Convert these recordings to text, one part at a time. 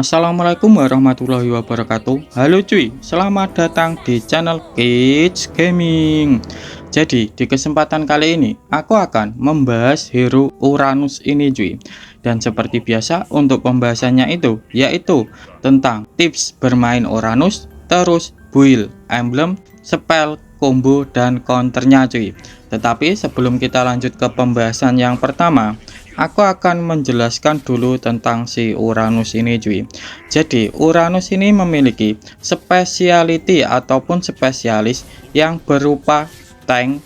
Assalamualaikum warahmatullahi wabarakatuh. Halo cuy, selamat datang di channel Kids Gaming. Jadi di kesempatan kali ini aku akan membahas hero Uranus ini cuy. Dan seperti biasa untuk pembahasannya itu yaitu tentang tips bermain Uranus, terus build, emblem, spell, combo, dan counternya cuy. Tetapi sebelum kita lanjut ke pembahasan yang pertama, aku akan menjelaskan dulu tentang si Uranus ini cuy. Jadi Uranus ini memiliki speciality ataupun spesialis yang berupa tank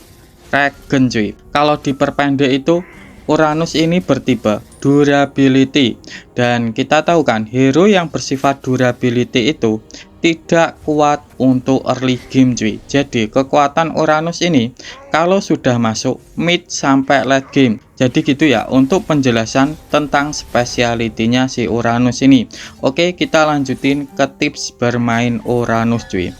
regen cuy. Kalau diperpendek itu Uranus ini bertipe durability, dan kita tahu kan hero yang bersifat durability itu tidak kuat untuk early game cuy. Jadi kekuatan Uranus ini kalau sudah masuk mid sampai late game. Jadi gitu ya untuk penjelasan tentang spesialitinya si Uranus ini. Oke, kita lanjutin ke tips bermain Uranus cuy.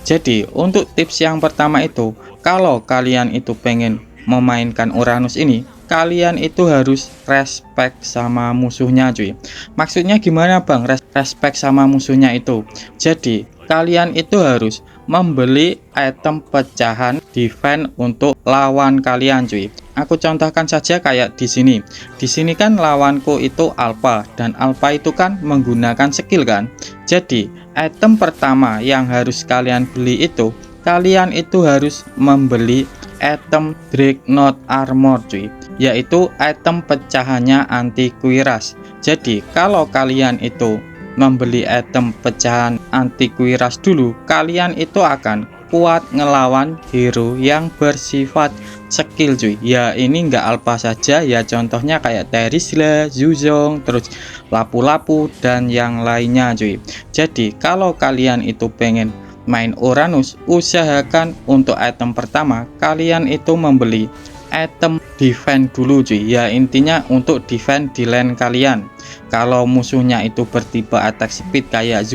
Jadi untuk tips yang pertama itu, kalau kalian itu pengen memainkan Uranus ini, kalian itu harus respect sama musuhnya cuy. Maksudnya gimana bang respect sama musuhnya itu? Jadi kalian itu harus membeli item pecahan defense untuk lawan kalian cuy. Aku contohkan saja kayak di sini. Di sini kan lawanku itu alpha, dan alpha itu kan menggunakan skill kan. Jadi item pertama yang harus kalian beli itu, kalian itu harus membeli item Dreadnought Armor cuy, yaitu item pecahannya anti kuiras. Jadi kalau kalian itu membeli item pecahan anti kuiras dulu, kalian itu akan kuat ngelawan hero yang bersifat skill cuy. Ya ini enggak alpha saja ya, contohnya kayak Terisla, Zuzong, terus lapu-lapu dan yang lainnya cuy. Jadi kalau kalian itu pengen main Uranus, usahakan untuk item pertama kalian itu membeli item defense dulu cuy. Ya intinya untuk defense di lane kalian. Kalau musuhnya itu bertipe attack speed kayak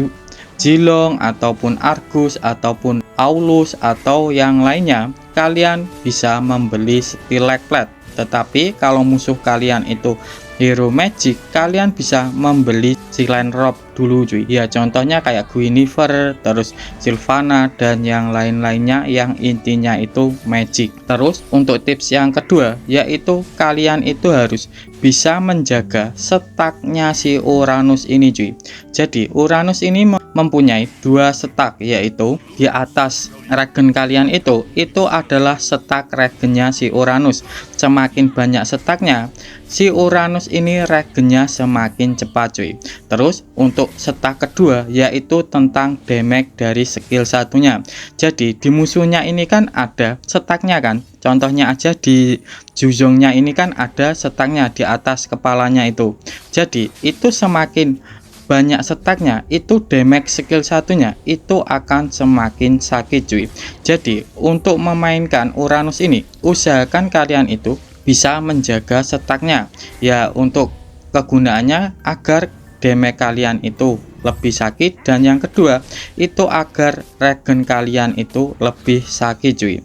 Zilong ataupun Argus ataupun Aulus atau yang lainnya, kalian bisa membeli Stilek Plate. Tetapi kalau musuh kalian itu hero magic, kalian bisa membeli Silent Robe dulu cuy. Ya contohnya kayak Guinevere, terus Sylvana dan yang lain-lainnya yang intinya itu magic. Terus untuk tips yang kedua yaitu kalian itu harus bisa menjaga staknya si Uranus ini cuy. Jadi Uranus ini mempunyai dua stak, yaitu di atas regen kalian itu adalah stak regennya si Uranus. Semakin banyak staknya, si Uranus ini regennya semakin cepat cuy. Terus untuk stak kedua yaitu tentang damage dari skill satunya. Jadi di musuhnya ini kan ada staknya kan. Contohnya aja di Zuzongnya ini kan ada staknya di atas kepalanya itu. Jadi itu semakin banyak staknya, itu damage skill satunya itu akan semakin sakit cuy. Jadi untuk memainkan Uranus ini, usahakan kalian itu bisa menjaga staknya. Ya untuk kegunaannya agar damage kalian itu lebih sakit, dan yang kedua itu agar regen kalian itu lebih sakit cuy.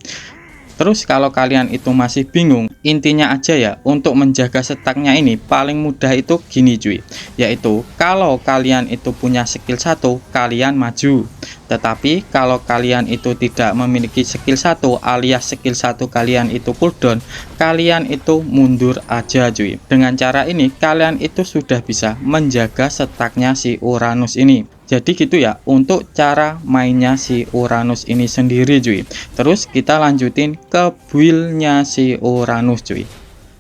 Terus kalau kalian itu masih bingung, intinya aja ya untuk menjaga staknya ini paling mudah itu gini cuy, yaitu kalau kalian itu punya skill 1 kalian maju, tetapi kalau kalian itu tidak memiliki skill 1 alias skill 1 kalian itu cooldown, kalian itu mundur aja cuy. Dengan cara ini kalian itu sudah bisa menjaga staknya si Uranus ini. Jadi gitu ya untuk cara mainnya si Uranus ini sendiri cuy. Terus kita lanjutin ke buildnya si Uranus cuy.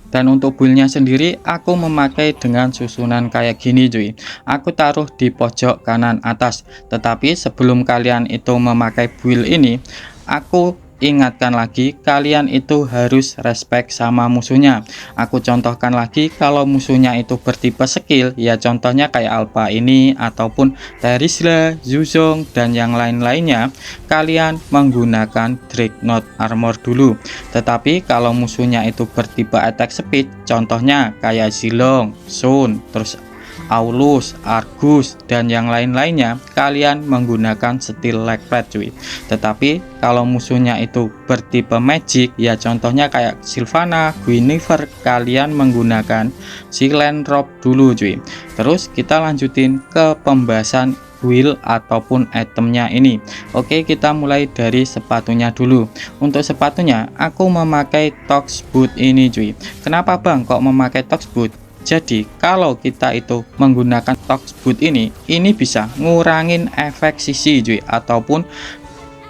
Dan untuk buildnya sendiri aku memakai dengan susunan kayak gini cuy. Aku taruh di pojok kanan atas. Tetapi sebelum kalian itu memakai build ini, aku ingatkan lagi kalian itu harus respect sama musuhnya. Aku contohkan lagi, kalau musuhnya itu bertipe skill, ya contohnya kayak Alpha ini ataupun Terisla, Zuzong dan yang lain-lainnya, kalian menggunakan Dreadnought Armor dulu. Tetapi kalau musuhnya itu bertipe attack speed, contohnya kayak Zilong, Sun, terus Aulus, Argus, dan yang lain-lainnya, kalian menggunakan skill Legplat cuy. Tetapi kalau musuhnya itu bertipe magic, ya contohnya kayak Sylvana, Guinevere, kalian menggunakan Silent Robe dulu cuy. Terus kita lanjutin ke pembahasan build ataupun itemnya ini. Oke, kita mulai dari sepatunya dulu. Untuk sepatunya aku memakai Tox Boot ini cuy. Kenapa bang kok memakai Tox Boot? Jadi kalau kita itu menggunakan Tox Boot ini bisa ngurangin efek sisi cuy, ataupun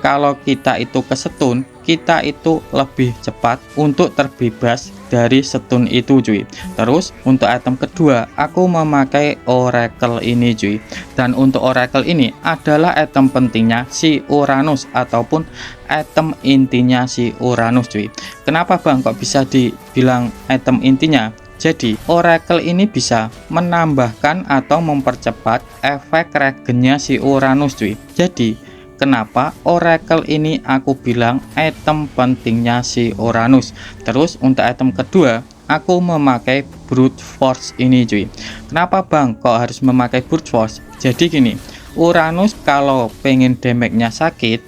kalau kita itu kesetun, kita itu lebih cepat untuk terbebas dari stun itu cuy. Terus untuk item kedua aku memakai Oracle ini cuy, dan untuk Oracle ini adalah item pentingnya si Uranus ataupun item intinya si Uranus cuy. Kenapa bang kok bisa dibilang item intinya? Jadi Oracle ini bisa menambahkan atau mempercepat efek regennya si Uranus cuy. Jadi kenapa Oracle ini aku bilang item pentingnya si Uranus. Terus untuk item kedua aku memakai Brute Force ini cuy. Kenapa bang kok harus memakai Brute Force? Jadi gini, Uranus kalau pengen damage-nya sakit,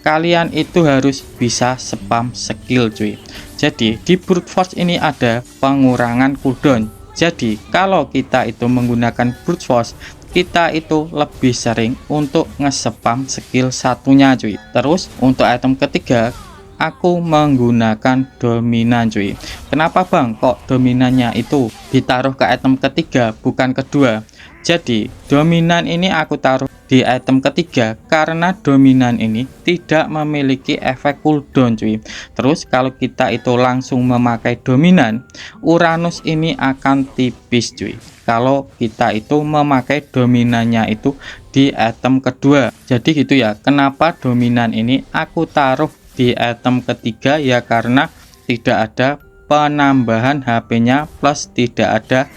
kalian itu harus bisa spam skill cuy. Jadi di Brute Force ini ada pengurangan cooldown. Jadi kalau kita itu menggunakan Brute Force, kita itu lebih sering untuk nge-spam skill satunya cuy. Terus untuk item ketiga aku menggunakan dominan cuy. Kenapa bang kok dominannya itu ditaruh ke item ketiga bukan kedua? Jadi dominan ini aku taruh di item ketiga karena dominan ini tidak memiliki efek cooldown cuy. Terus kalau kita itu langsung memakai dominan, Uranus ini akan tipis cuy kalau kita itu memakai dominannya itu di item kedua. Jadi gitu ya, kenapa dominan ini aku taruh di item ketiga ya, karena tidak ada penambahan HP-nya plus tidak ada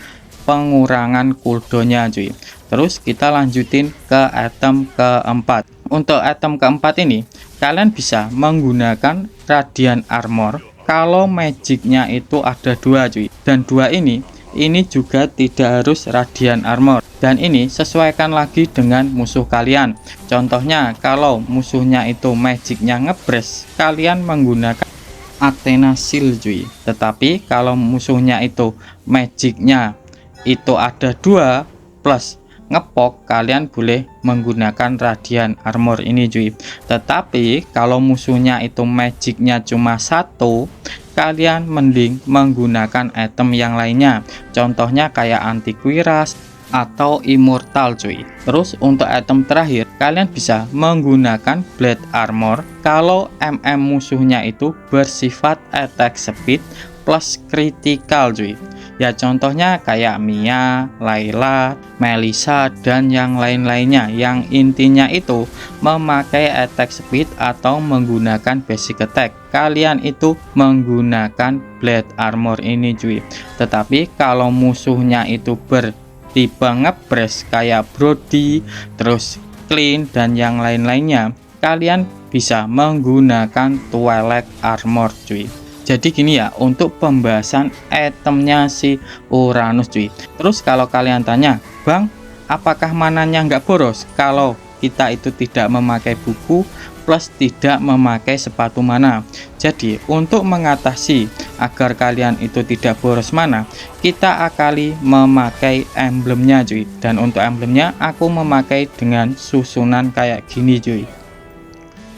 pengurangan cooldownnya cuy. Terus kita lanjutin ke item keempat. Untuk item keempat ini kalian bisa menggunakan Radiant Armor kalau magicnya itu ada dua cuy, dan dua ini juga tidak harus Radiant Armor, dan ini sesuaikan lagi dengan musuh kalian. Contohnya kalau musuhnya itu magicnya ngebres, kalian menggunakan Athena Shield cuy. Tetapi kalau musuhnya itu magicnya itu ada dua plus ngepok, kalian boleh menggunakan Radiant Armor ini cuy. Tetapi kalau musuhnya itu magicnya cuma satu, kalian mending menggunakan item yang lainnya, contohnya kayak Antiquiras atau Immortal cuy. Terus untuk item terakhir kalian bisa menggunakan Blade Armor kalau musuhnya itu bersifat attack speed plus critical cuy. Ya contohnya kayak Mia, Layla, Melissa, dan yang lain-lainnya yang intinya itu memakai attack speed atau menggunakan basic attack. Kalian itu menggunakan Blade Armor ini cuy. Tetapi kalau musuhnya itu bertipe ngebres kayak Brody, terus Clean, dan yang lain-lainnya, kalian bisa menggunakan Twilight Armor cuy. Jadi gini ya untuk pembahasan itemnya si Uranus cuy. Terus kalau kalian tanya, bang apakah mananya nggak boros kalau kita itu tidak memakai buku plus tidak memakai sepatu mana? Jadi untuk mengatasi agar kalian itu tidak boros mana, kita akali memakai emblemnya cuy. Dan untuk emblemnya aku memakai dengan susunan kayak gini cuy,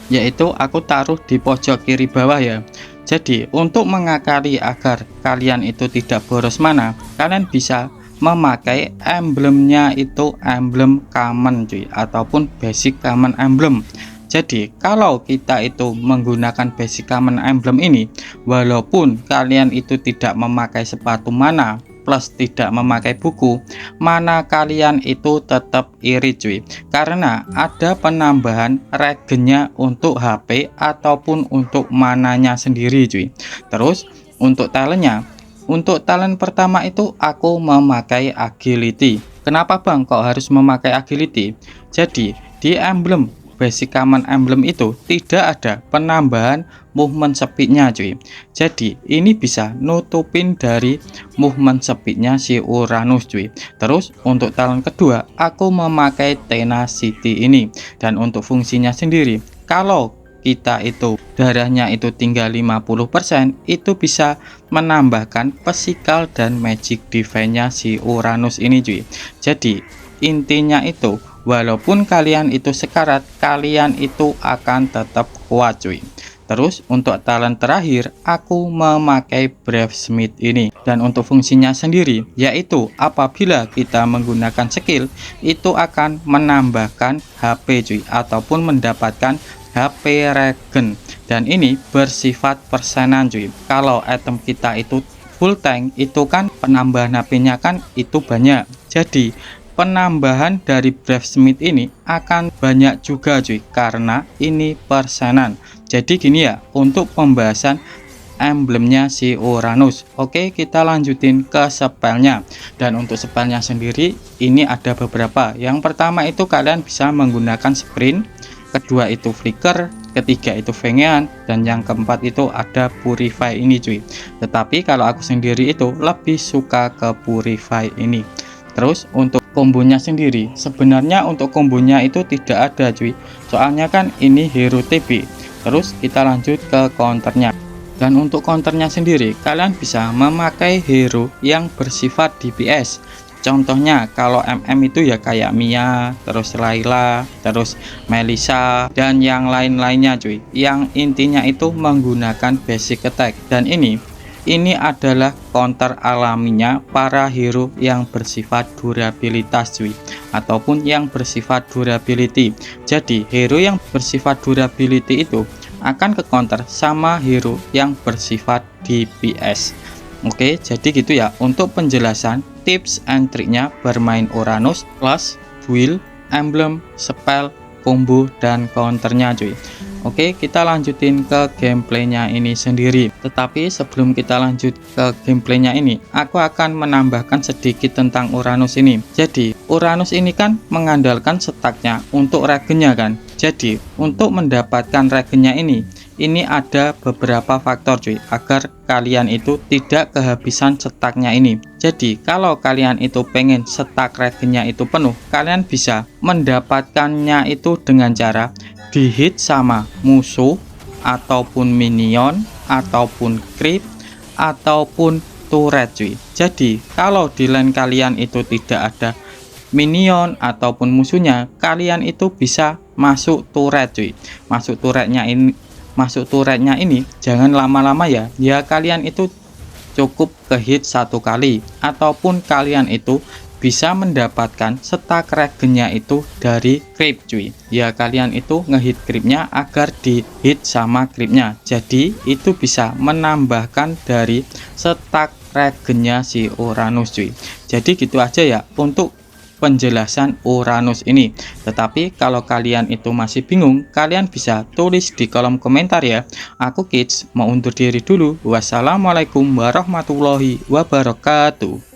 yaitu aku taruh di pojok kiri bawah ya. Jadi untuk mengakali agar kalian itu tidak boros mana, kalian bisa memakai emblemnya itu emblem common cuy, ataupun basic common emblem. Jadi kalau kita itu menggunakan basic common emblem ini, walaupun kalian itu tidak memakai sepatu mana plus tidak memakai buku, mana kalian itu tetap irit cuy, karena ada penambahan regennya untuk HP ataupun untuk mananya sendiri cuy. Terus untuk talentnya, untuk talent pertama itu aku memakai agility. Kenapa bang kok harus memakai agility? Jadi di emblem basic common emblem itu tidak ada penambahan movement speednya cuy. Jadi ini bisa nutupin dari movement speednya si Uranus cuy. Terus untuk talent kedua aku memakai tenacity ini, dan untuk fungsinya sendiri, kalau kita itu darahnya itu tinggal 50%, itu bisa menambahkan physical dan magic defense-nya si Uranus ini cuy. Jadi intinya itu walaupun kalian itu sekarat, kalian itu akan tetap kuat cuy. Terus untuk talent terakhir aku memakai Brave Smith ini, dan untuk fungsinya sendiri yaitu apabila kita menggunakan skill itu akan menambahkan HP cuy, ataupun mendapatkan HP regen, dan ini bersifat persenan cuy. Kalau item kita itu full tank itu kan penambahan HP-nya kan itu banyak, jadi penambahan dari Brave Smith ini akan banyak juga cuy, karena ini persenan. Jadi gini ya untuk pembahasan emblemnya si Uranus. Oke, kita lanjutin ke spellnya, dan untuk spellnya sendiri ini ada beberapa. Yang pertama itu kalian bisa menggunakan sprint, kedua itu flicker, ketiga itu vengean, dan yang keempat itu ada purify ini cuy. Tetapi kalau aku sendiri itu lebih suka ke purify ini. Terus untuk kombonya sendiri, sebenarnya untuk kombonya itu tidak ada cuy, soalnya kan ini hero TB. Terus kita lanjut ke counternya, dan untuk counternya sendiri kalian bisa memakai hero yang bersifat DPS. Contohnya kalau MM itu ya kayak Mia, terus Layla, terus Melissa, dan yang lain-lainnya cuy, yang intinya itu menggunakan basic attack. Dan ini adalah counter alaminya para hero yang bersifat durabilitas cuy, ataupun yang bersifat durability. Jadi hero yang bersifat durability itu akan ke counter sama hero yang bersifat DPS. Oke, jadi gitu ya untuk penjelasan tips and triknya bermain Uranus plus build, emblem, spell, combo, dan counternya cuy. Oke, kita lanjutin ke gameplaynya ini sendiri. Tetapi sebelum kita lanjut ke gameplaynya ini, aku akan menambahkan sedikit tentang Uranus ini. Jadi Uranus ini kan mengandalkan stacknya untuk regennya kan. Jadi untuk mendapatkan regennya ini ada beberapa faktor cuy, agar kalian itu tidak kehabisan stacknya ini. Jadi kalau kalian itu pengen stack regennya itu penuh, kalian bisa mendapatkannya itu dengan cara dihit sama musuh, ataupun minion, ataupun creep, ataupun turret cuy. Jadi kalau di lane kalian itu tidak ada minion ataupun musuhnya, kalian itu bisa masuk turret cuy. Masuk turretnya ini jangan lama-lama ya, kalian itu cukup ke hit satu kali, ataupun kalian itu bisa mendapatkan stack regennya itu dari creep cuy. Ya kalian itu ngehit creepnya agar di hit sama creepnya, jadi itu bisa menambahkan dari stack regennya si Uranus cuy. Jadi gitu aja ya untuk penjelasan Uranus ini. Tetapi kalau kalian itu masih bingung, kalian bisa tulis di kolom komentar ya. Aku Kids mau undur diri dulu. Wassalamualaikum warahmatullahi wabarakatuh.